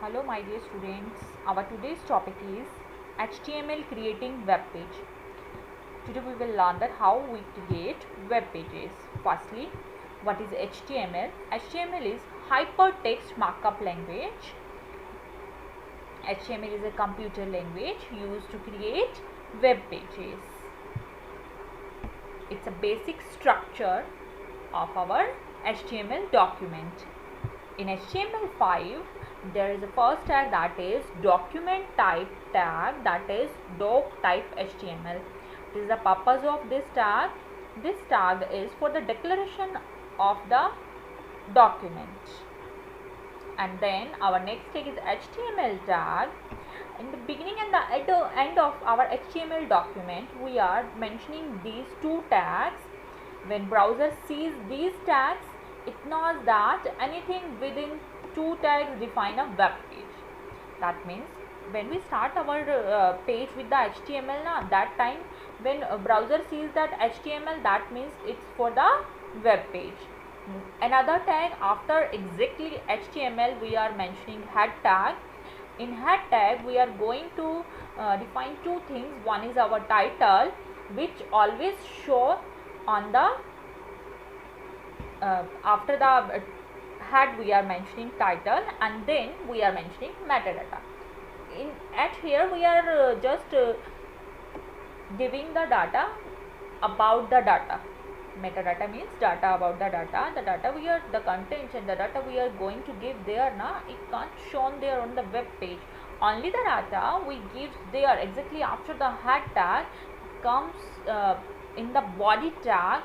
Hello my dear students, our today's topic is HTML creating web page. Today we will learn that how we create web pages. Firstly, what is HTML? HTML is hypertext markup language. HTML is a computer language used to create web pages. It's a basic structure of our HTML document. In HTML5, there is a first tag, that is document type tag, that is doc type HTML. This is the purpose of this tag. This tag is for the declaration of the document. And then our next tag is HTML tag. In the beginning and the end of our HTML document, we are mentioning these two tags. When browser sees these tags, it knows that anything within two tags define a web page. That means when we start our page with the HTML, that time when a browser sees that HTML, that means it's for the web page. Another tag after exactly HTML, we are mentioning head tag. In head tag, we are going to define two things. One is our title, which always show on the after the head we are mentioning title, and then we are mentioning metadata. At here we are just giving the data about the data. Metadata means data about the data. The data we are, the contents and the data we are going to give there, it can't shown there on the web page. Only the data we give there exactly after the head tag comes in the body tag.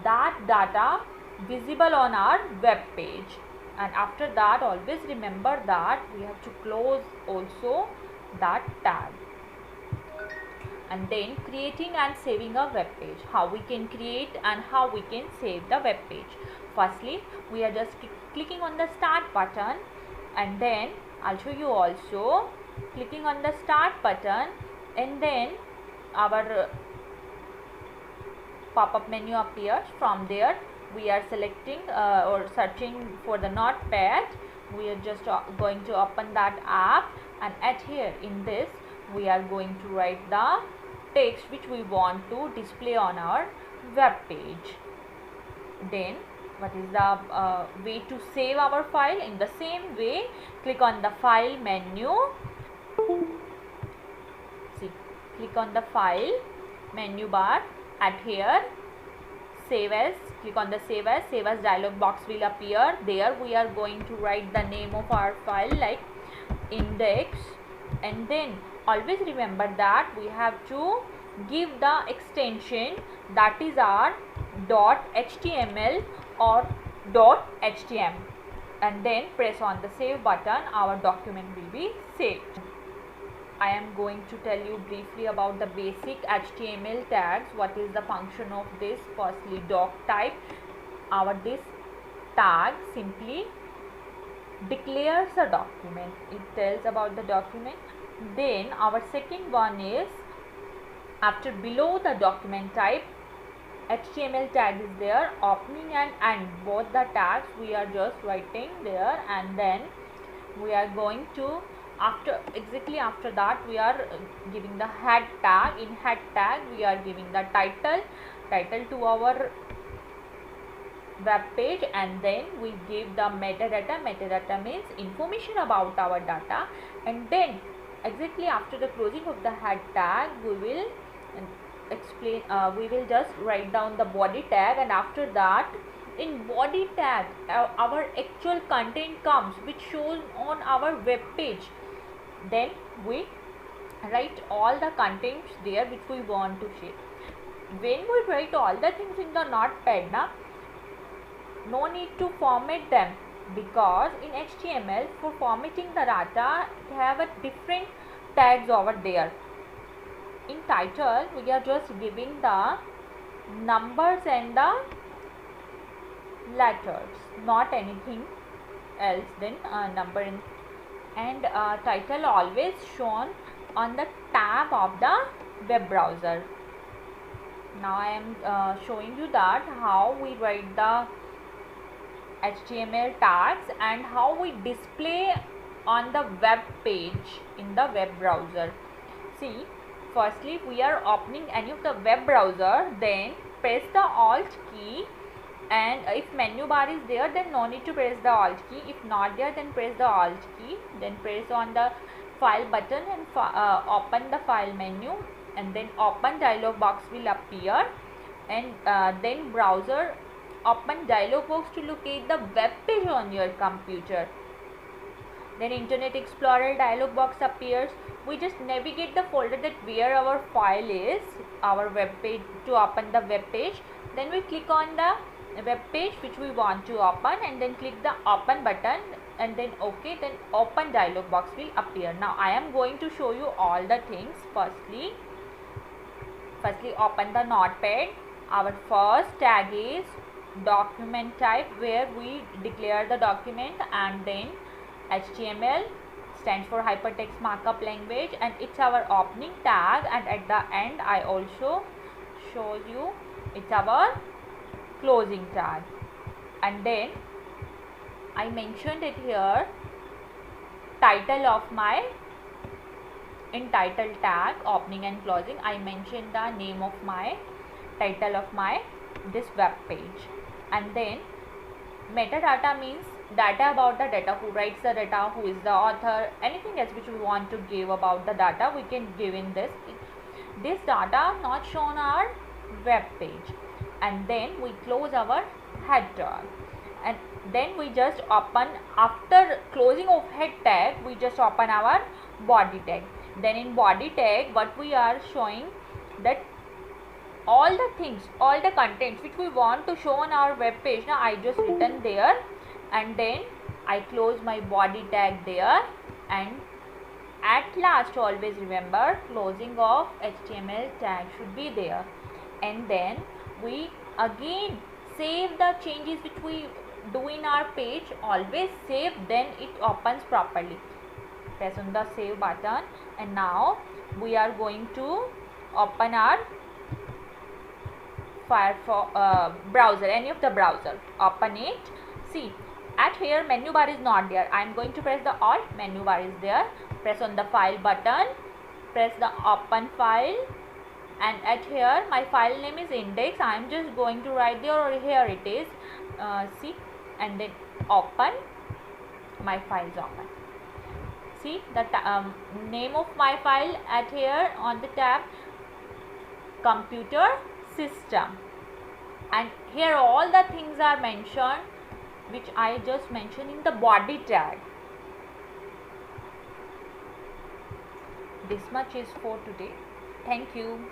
That data visible on our web page, and after that always remember that we have to close also that tag. And then creating and saving a web page. How we can create and how we can save the web page. Firstly, we are just clicking on the start button, and then I'll show you also clicking on the start button, and then our pop-up menu appears. From there we are selecting or searching for the notepad. We are just going to open that app, and at here in this we are going to write the text which we want to display on our web page. Then what is the way to save our file? In the same way, click on the file menu. See, click on the file menu bar. At here save as, click on the save as dialog box will appear. There we are going to write the name of our file like index, and then always remember that we have to give the extension, that is our .html or .htm, and then press on the save button. Our document will be saved. I am going to tell you briefly about the basic HTML tags. What is the function of this? Firstly, doc type. This tag simply declares a document. It tells about the document. Then our second one is, after below the document type, HTML tag is there. Opening and end, both the tags we are just writing there, and then we are going to exactly after that we are giving the head tag. In head tag we are giving the title to our web page, and then we give the metadata means information about our data, and then exactly after the closing of the head tag we will explain, we will just write down the body tag, and after that in body tag our actual content comes which shows on our web page. Then we write all the contents there which we want to share. When we write all the things in the notepad, no need to format them, because in HTML for formatting the data we have a different tags over there. In title we are just giving the numbers and the letters, not anything else. Then number and title always shown on the tab of the web browser. Now I am showing you that how we write the HTML tags and how we display on the web page in the web browser. See, firstly we are opening any of the web browser, then press the alt key, and if menu bar is there then no need to press the alt key. If not there then press the alt key, then press on the file button and open the file menu, and then open dialog box will appear, and then browser open dialog box to locate the web page on your computer. Then Internet Explorer dialog box appears. We just navigate the folder that where our file is, our web page, to open the web page. Then we click on the web page which we want to open, and then click the open button, and then OK, then open dialog box will appear. Now I am going to show you all the things. Firstly open the notepad. Our first tag is document type, where we declare the document, and then HTML stands for hypertext markup language, and it's our opening tag, and at the end I also show you it's our closing tag. And then I mentioned it here, title of my, in title tag opening and closing I mentioned the name of my, title of my this web page. And then metadata means data about the data, who writes the data, who is the author, anything else which we want to give about the data we can give in this data not shown our web page. And then we close our head tag, and then we just open, after closing of head tag we just open our body tag. Then in body tag what we are showing, that all the things, all the contents which we want to show on our web page. Now I just written there, and then I close my body tag there, and at last always remember closing of HTML tag should be there. And then we again save the changes which we do in our page, always save, then it opens properly. Press on the save button, and now we are going to open our Firefox browser, any of the browser, open it. See, at here menu bar is not there. I am going to press the alt, menu bar is there. Press on the file button, press the open file, and at here my file name is index. I am just going to write there, or here it is. See, and then open, my file is open. See the name of my file at here on the tab computer system, and here all the things are mentioned which I just mentioned in the body tag. This much is for today. Thank you.